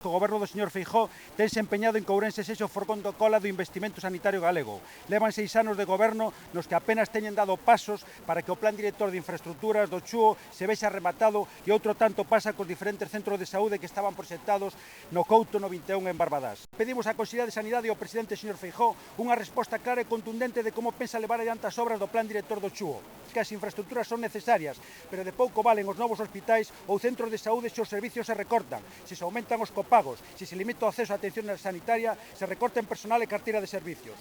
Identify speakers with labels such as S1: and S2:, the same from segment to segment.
S1: O goberno do señor Feijóo tense empeñado en que Ourense sexa o forcón do cola do investimento sanitario galego. Levan 6 anos de goberno nos que apenas teñen dado pasos para que o plan director de infraestructuras do Chúo se vexa rematado e outro tanto pasa cos diferentes centros de saúde que estaban proxectados no Couto, no 21 e en Barbadás. Pedimos á Consellería de Sanidade e ao presidente señor Feijóo unha resposta clara e contundente de como pensa levar adiante as obras do plan director do Chúo. Que as infraestructuras son necesarias, pero de pouco valen os novos hospitais ou centros de saúde se os servicios se recortan, se se aumentan os copagos, se se limita o acceso á atención sanitaria, se recorta en personal e carteira de servicios.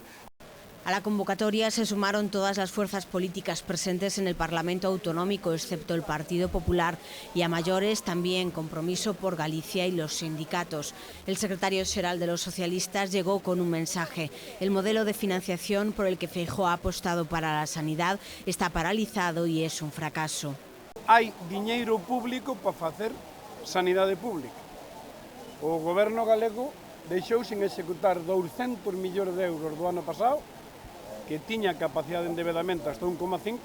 S2: A la convocatoria se sumaron todas las fuerzas políticas presentes en el Parlamento Autonómico, excepto el Partido Popular, y a mayores también Compromiso por Galicia y los sindicatos. El secretario xeral de los socialistas llegó con un mensaje. El modelo de financiación por el que Feijóo ha apostado para la sanidad está paralizado y es un fracaso.
S3: Hai diñeiro público para facer sanidade pública. O goberno galego deixou sin executar 200 millóns de euros do ano pasado, que tiña capacidade de endebedamento hasta 1,5,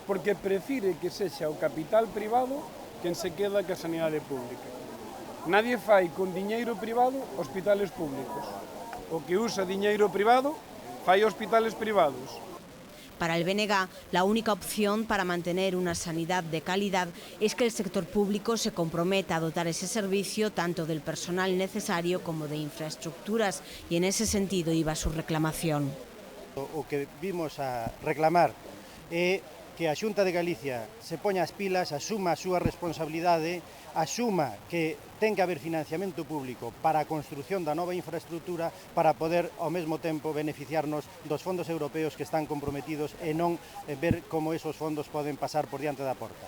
S3: porque prefire que sexa o capital privado quen se queda ca sanidade pública. Nadie fai con diñeiro privado hospitales públicos. O que usa diñeiro privado fai hospitales privados.
S2: Para el BNG, la única opción para mantener una sanidad de calidad es que el sector público se comprometa a dotar ese servicio tanto del personal necesario como de infraestructuras, y en ese sentido iba su reclamación.
S4: O que vimos a reclamar é que a Xunta de Galicia se poña as pilas, asuma a súa responsabilidade, asuma que ten que haber financiamento público para a construción da nova infraestructura para poder ao mesmo tempo beneficiarnos dos fondos europeos que están comprometidos e non ver como esos fondos poden pasar por diante da porta.